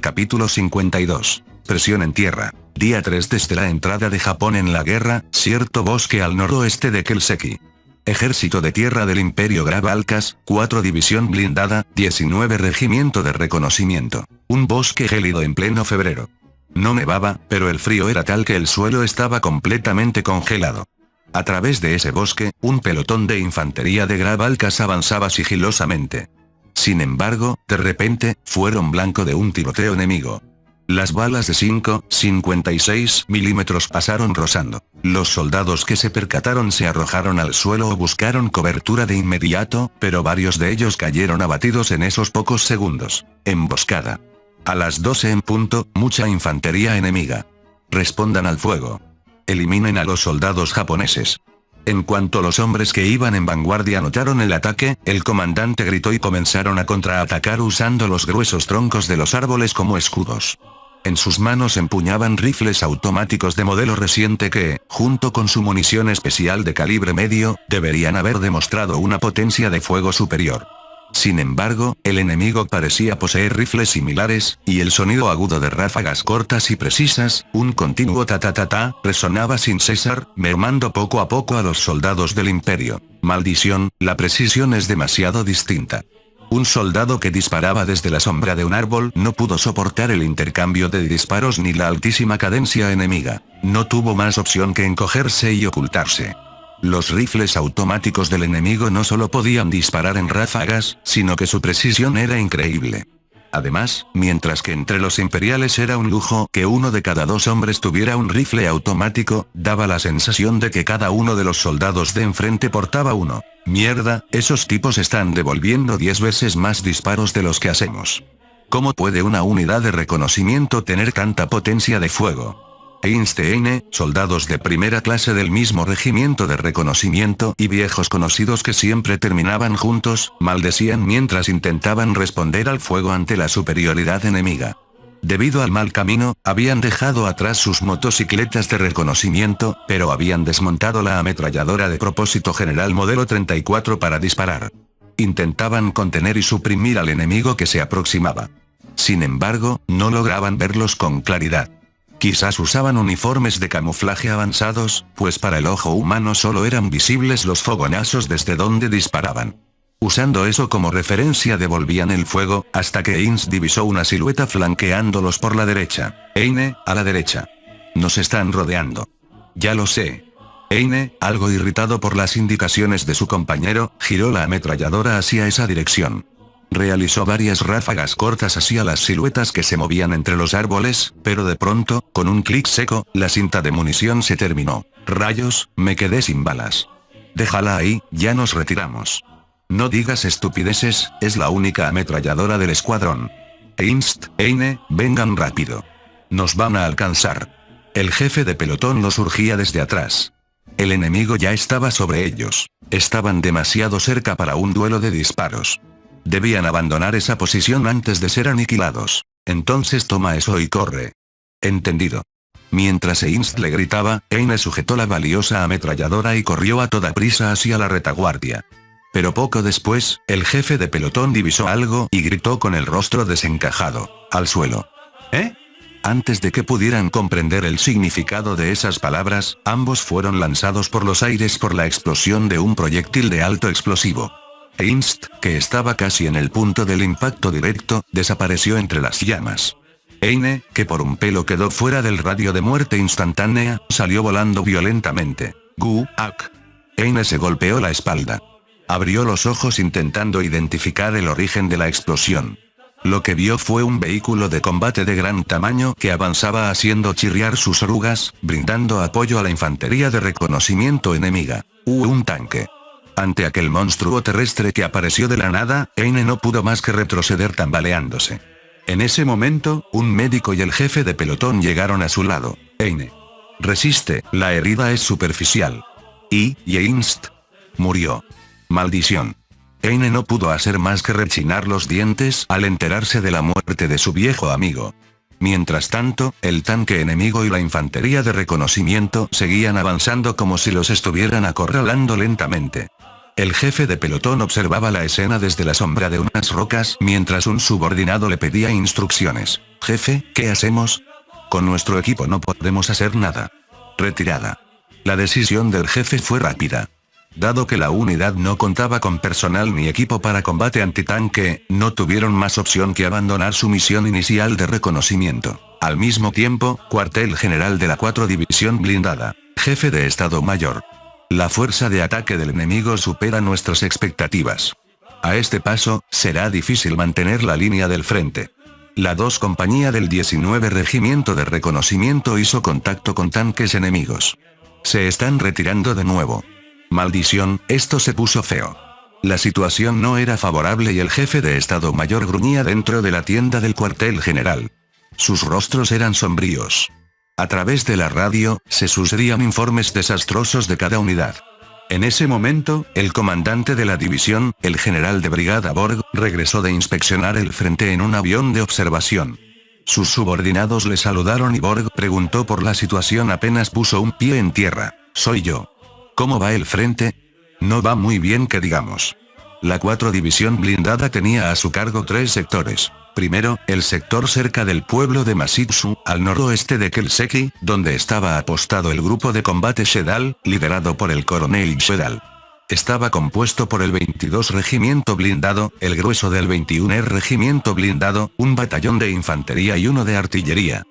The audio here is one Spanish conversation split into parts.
Capítulo 52. Presión en tierra. Día 3 desde la entrada de Japón en la guerra, cierto bosque al noroeste de Kelseki. Ejército de Tierra del Imperio Grabalcas, 4 División Blindada, 19 Regimiento de Reconocimiento. Un bosque gélido en pleno febrero. No nevaba, pero el frío era tal que el suelo estaba completamente congelado. A través de ese bosque, un pelotón de infantería de Grabalcas avanzaba sigilosamente. Sin embargo, de repente, fueron blanco de un tiroteo enemigo. Las balas de 5,56 milímetros pasaron rozando. Los soldados que se percataron se arrojaron al suelo o buscaron cobertura de inmediato, pero varios de ellos cayeron abatidos en esos pocos segundos. Emboscada. A las 12 en punto, mucha infantería enemiga. Respondan al fuego. Eliminen a los soldados japoneses. En cuanto los hombres que iban en vanguardia notaron el ataque, el comandante gritó y comenzaron a contraatacar usando los gruesos troncos de los árboles como escudos. En sus manos empuñaban rifles automáticos de modelo reciente que, junto con su munición especial de calibre medio, deberían haber demostrado una potencia de fuego superior. Sin embargo, el enemigo parecía poseer rifles similares, y el sonido agudo de ráfagas cortas y precisas, un continuo ta-ta-ta-ta, resonaba sin cesar, mermando poco a poco a los soldados del imperio. Maldición, la precisión es demasiado distinta. Un soldado que disparaba desde la sombra de un árbol no pudo soportar el intercambio de disparos ni la altísima cadencia enemiga. No tuvo más opción que encogerse y ocultarse. Los rifles automáticos del enemigo no solo podían disparar en ráfagas, sino que su precisión era increíble. Además, mientras que entre los imperiales era un lujo que uno de cada 2 hombres tuviera un rifle automático, daba la sensación de que cada uno de los soldados de enfrente portaba uno. Mierda, esos tipos están devolviendo 10 veces más disparos de los que hacemos. ¿Cómo puede una unidad de reconocimiento tener tanta potencia de fuego? Einstein, soldados de primera clase del mismo regimiento de reconocimiento y viejos conocidos que siempre terminaban juntos, maldecían mientras intentaban responder al fuego ante la superioridad enemiga. Debido al mal camino, habían dejado atrás sus motocicletas de reconocimiento, pero habían desmontado la ametralladora de propósito general modelo 34 para disparar. Intentaban contener y suprimir al enemigo que se aproximaba. Sin embargo, no lograban verlos con claridad. Quizás usaban uniformes de camuflaje avanzados, pues para el ojo humano solo eran visibles los fogonazos desde donde disparaban. Usando eso como referencia devolvían el fuego, hasta que Ains divisó una silueta flanqueándolos por la derecha. Eine, a la derecha. Nos están rodeando. Ya lo sé. Eine, algo irritado por las indicaciones de su compañero, giró la ametralladora hacia esa dirección. Realizó varias ráfagas cortas hacia las siluetas que se movían entre los árboles, pero de pronto, con un clic seco, la cinta de munición se terminó. Rayos, me quedé sin balas. Déjala ahí, ya nos retiramos. No digas estupideces, es la única ametralladora del escuadrón. Eine, vengan rápido. Nos van a alcanzar. El jefe de pelotón los urgía desde atrás. El enemigo ya estaba sobre ellos. Estaban demasiado cerca para un duelo de disparos. Debían abandonar esa posición antes de ser aniquilados. Entonces toma eso y corre. Entendido. Mientras Einst le gritaba, Eine sujetó la valiosa ametralladora y corrió a toda prisa hacia la retaguardia. Pero poco después, el jefe de pelotón divisó algo y gritó con el rostro desencajado, al suelo. ¿Eh? Antes de que pudieran comprender el significado de esas palabras, ambos fueron lanzados por los aires por la explosión de un proyectil de alto explosivo. Einst, que estaba casi en el punto del impacto directo, desapareció entre las llamas. Eine, que por un pelo quedó fuera del radio de muerte instantánea, salió volando violentamente. Gu-ak. Eine se golpeó la espalda. Abrió los ojos intentando identificar el origen de la explosión. Lo que vio fue un vehículo de combate de gran tamaño que avanzaba haciendo chirriar sus orugas, brindando apoyo a la infantería de reconocimiento enemiga. Un tanque. Ante aquel monstruo terrestre que apareció de la nada, Eine no pudo más que retroceder tambaleándose. En ese momento, un médico y el jefe de pelotón llegaron a su lado. Eine. Resiste, la herida es superficial. Y Einst murió. Maldición. Eine no pudo hacer más que rechinar los dientes al enterarse de la muerte de su viejo amigo. Mientras tanto, el tanque enemigo y la infantería de reconocimiento seguían avanzando como si los estuvieran acorralando lentamente. El jefe de pelotón observaba la escena desde la sombra de unas rocas mientras un subordinado le pedía instrucciones. Jefe, ¿qué hacemos? Con nuestro equipo no podemos hacer nada. Retirada. La decisión del jefe fue rápida. Dado que la unidad no contaba con personal ni equipo para combate antitanque, no tuvieron más opción que abandonar su misión inicial de reconocimiento. Al mismo tiempo, cuartel general de la 4 División Blindada. Jefe de Estado Mayor. La fuerza de ataque del enemigo supera nuestras expectativas. A este paso, será difícil mantener la línea del frente. La 2 compañía del 19 Regimiento de Reconocimiento hizo contacto con tanques enemigos. Se están retirando de nuevo. Maldición, esto se puso feo. La situación no era favorable y el jefe de Estado Mayor gruñía dentro de la tienda del cuartel general. Sus rostros eran sombríos. A través de la radio, se sucedían informes desastrosos de cada unidad. En ese momento, el comandante de la división, el general de brigada Borg, regresó de inspeccionar el frente en un avión de observación. Sus subordinados le saludaron y Borg preguntó por la situación apenas puso un pie en tierra. Soy yo. ¿Cómo va el frente? No va muy bien que digamos. La 4 División Blindada tenía a su cargo 3 sectores. Primero, el sector cerca del pueblo de Masitsu, al noroeste de Kelseki, donde estaba apostado el grupo de combate Shedal, liderado por el coronel Shedal. Estaba compuesto por el 22 Regimiento Blindado, el grueso del 21er Regimiento Blindado, un batallón de infantería y uno de artillería.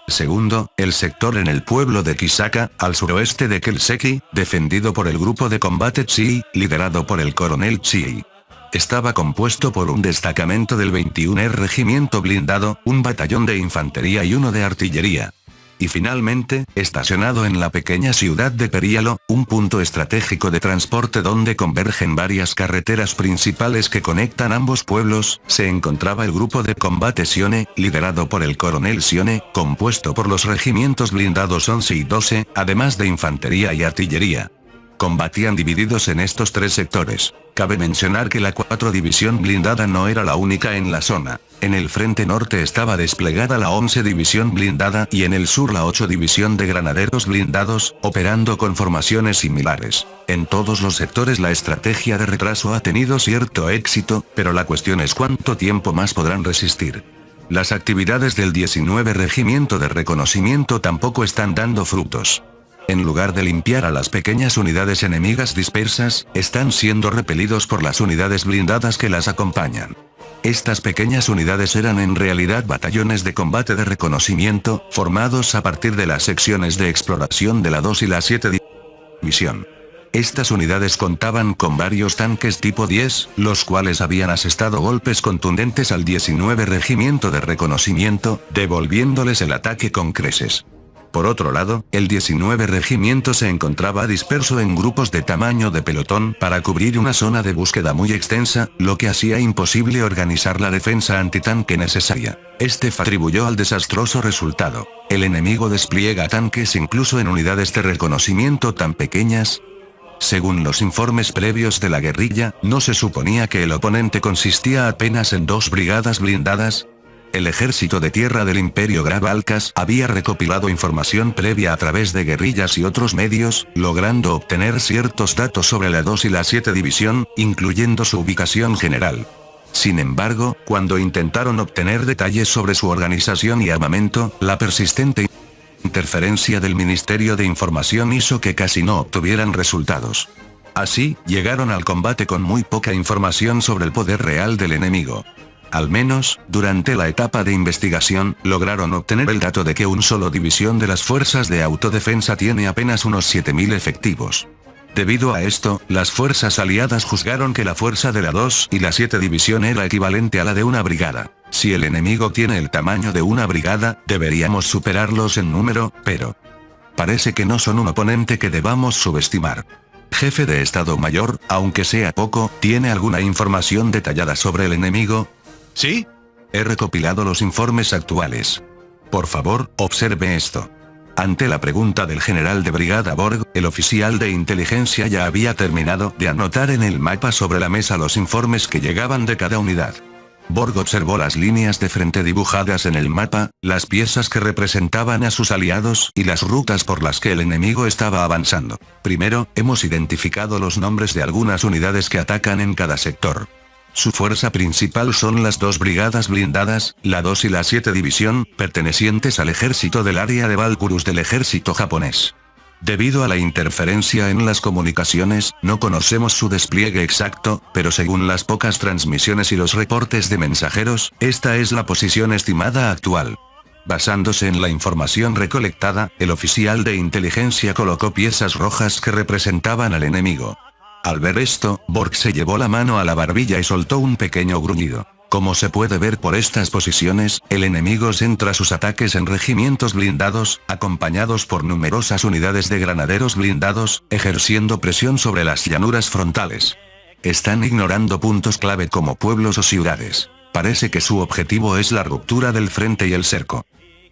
Segundo, el sector en el pueblo de Kisaka, al suroeste de Kelseki, defendido por el grupo de combate Chii, liderado por el coronel Chii. Estaba compuesto por un destacamento del 21er Regimiento Blindado, un batallón de infantería y uno de artillería. Y finalmente, estacionado en la pequeña ciudad de Perialo, un punto estratégico de transporte donde convergen varias carreteras principales que conectan ambos pueblos, se encontraba el grupo de combate Sione, liderado por el coronel Sione, compuesto por los regimientos blindados 11 y 12, además de infantería y artillería. Combatían divididos en estos 3 sectores. Cabe mencionar que la 4 División Blindada no era la única en la zona. En el frente norte estaba desplegada la 11 División Blindada y en el sur la 8 División de Granaderos Blindados, operando con formaciones similares. En todos los sectores la estrategia de retraso ha tenido cierto éxito, pero la cuestión es cuánto tiempo más podrán resistir. Las actividades del 19 Regimiento de Reconocimiento tampoco están dando frutos. En lugar de limpiar a las pequeñas unidades enemigas dispersas, están siendo repelidos por las unidades blindadas que las acompañan. Estas pequeñas unidades eran en realidad batallones de combate de reconocimiento, formados a partir de las secciones de exploración de la 2 y la 7 División. Estas unidades contaban con varios tanques tipo 10, los cuales habían asestado golpes contundentes al 19 Regimiento de Reconocimiento, devolviéndoles el ataque con creces. Por otro lado, el 19 Regimiento se encontraba disperso en grupos de tamaño de pelotón para cubrir una zona de búsqueda muy extensa, lo que hacía imposible organizar la defensa antitanque necesaria. Este atribuyó al desastroso resultado. El enemigo despliega tanques incluso en unidades de reconocimiento tan pequeñas. Según los informes previos de la guerrilla, no se suponía que el oponente consistía apenas en 2 brigadas blindadas. El ejército de tierra del Imperio Grabalcas había recopilado información previa a través de guerrillas y otros medios, logrando obtener ciertos datos sobre la 2 y la 7 División, incluyendo su ubicación general. Sin embargo, cuando intentaron obtener detalles sobre su organización y armamento, la persistente interferencia del Ministerio de Información hizo que casi no obtuvieran resultados. Así, llegaron al combate con muy poca información sobre el poder real del enemigo. Al menos, durante la etapa de investigación, lograron obtener el dato de que un solo división de las fuerzas de autodefensa tiene apenas unos 7.000 efectivos. Debido a esto, las fuerzas aliadas juzgaron que la fuerza de la 2 y la 7 división era equivalente a la de una brigada. Si el enemigo tiene el tamaño de una brigada, deberíamos superarlos en número, pero parece que no son un oponente que debamos subestimar. Jefe de Estado Mayor, aunque sea poco, ¿tiene alguna información detallada sobre el enemigo? ¿Sí? He recopilado los informes actuales. Por favor, observe esto. Ante la pregunta del general de brigada Borg, el oficial de inteligencia ya había terminado de anotar en el mapa sobre la mesa los informes que llegaban de cada unidad. Borg observó las líneas de frente dibujadas en el mapa, las piezas que representaban a sus aliados y las rutas por las que el enemigo estaba avanzando. Primero, hemos identificado los nombres de algunas unidades que atacan en cada sector. Su fuerza principal son las dos brigadas blindadas, la 2 y la 7 división, pertenecientes al ejército del área de Valkyrus del ejército japonés. Debido a la interferencia en las comunicaciones, no conocemos su despliegue exacto, pero según las pocas transmisiones y los reportes de mensajeros, esta es la posición estimada actual. Basándose en la información recolectada, el oficial de inteligencia colocó piezas rojas que representaban al enemigo. Al ver esto, Borg se llevó la mano a la barbilla y soltó un pequeño gruñido. Como se puede ver por estas posiciones, el enemigo centra sus ataques en regimientos blindados, acompañados por numerosas unidades de granaderos blindados, ejerciendo presión sobre las llanuras frontales. Están ignorando puntos clave como pueblos o ciudades. Parece que su objetivo es la ruptura del frente y el cerco.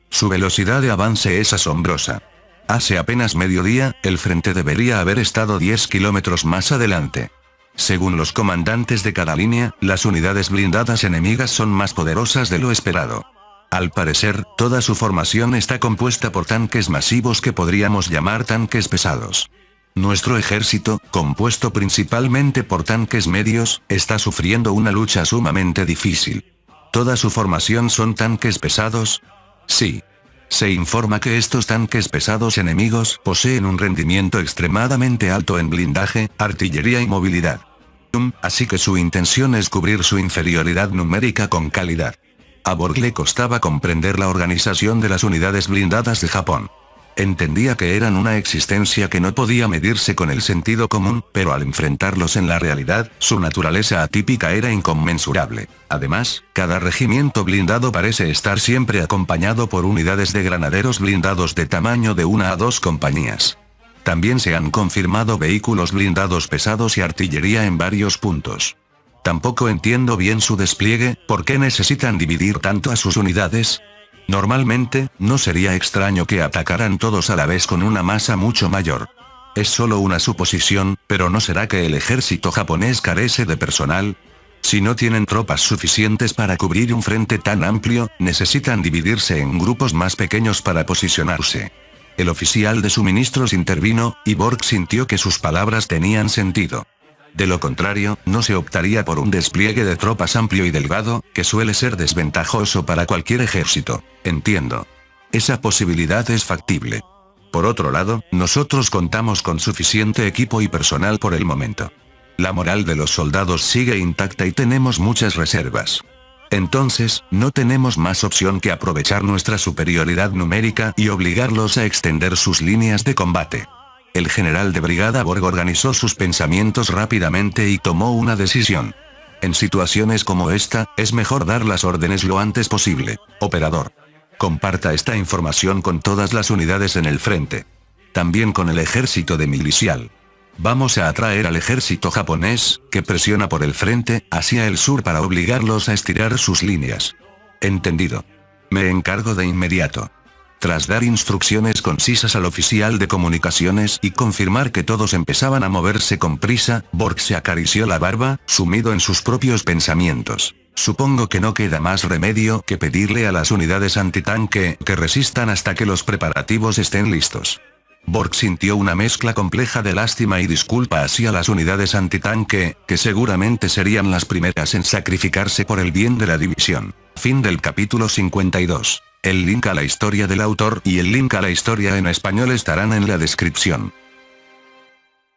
Su velocidad de avance es asombrosa. Hace apenas mediodía, el frente debería haber estado 10 kilómetros más adelante. Según los comandantes de cada línea, las unidades blindadas enemigas son más poderosas de lo esperado. Al parecer, toda su formación está compuesta por tanques masivos que podríamos llamar tanques pesados. Nuestro ejército, compuesto principalmente por tanques medios, está sufriendo una lucha sumamente difícil. ¿Toda su formación son tanques pesados? Sí. Se informa que estos tanques pesados enemigos poseen un rendimiento extremadamente alto en blindaje, artillería y movilidad. Así que su intención es cubrir su inferioridad numérica con calidad. A Borg le costaba comprender la organización de las unidades blindadas de Japón. Entendía que eran una existencia que no podía medirse con el sentido común, pero al enfrentarlos en la realidad, su naturaleza atípica era inconmensurable. Además, cada regimiento blindado parece estar siempre acompañado por unidades de granaderos blindados de tamaño de 1 a 2 compañías. También se han confirmado vehículos blindados pesados y artillería en varios puntos. Tampoco entiendo bien su despliegue, ¿por qué necesitan dividir tanto a sus unidades? Normalmente, no sería extraño que atacaran todos a la vez con una masa mucho mayor. Es solo una suposición, pero ¿no será que el ejército japonés carece de personal? Si no tienen tropas suficientes para cubrir un frente tan amplio, necesitan dividirse en grupos más pequeños para posicionarse. El oficial de suministros intervino, y Borg sintió que sus palabras tenían sentido. De lo contrario, no se optaría por un despliegue de tropas amplio y delgado, que suele ser desventajoso para cualquier ejército. Entiendo. Esa posibilidad es factible. Por otro lado, nosotros contamos con suficiente equipo y personal por el momento. La moral de los soldados sigue intacta y tenemos muchas reservas. Entonces, no tenemos más opción que aprovechar nuestra superioridad numérica y obligarlos a extender sus líneas de combate. El general de brigada Borg organizó sus pensamientos rápidamente y tomó una decisión. En situaciones como esta, es mejor dar las órdenes lo antes posible. Operador. Comparta esta información con todas las unidades en el frente. También con el ejército de milicial. Vamos a atraer al ejército japonés, que presiona por el frente, hacia el sur para obligarlos a estirar sus líneas. Entendido. Me encargo de inmediato. Tras dar instrucciones concisas al oficial de comunicaciones y confirmar que todos empezaban a moverse con prisa, Borg se acarició la barba, sumido en sus propios pensamientos. Supongo que no queda más remedio que pedirle a las unidades antitanque que resistan hasta que los preparativos estén listos. Borg sintió una mezcla compleja de lástima y disculpa hacia las unidades antitanque, que seguramente serían las primeras en sacrificarse por el bien de la división. Fin del capítulo 52. El link a la historia del autor y el link a la historia en español estarán en la descripción.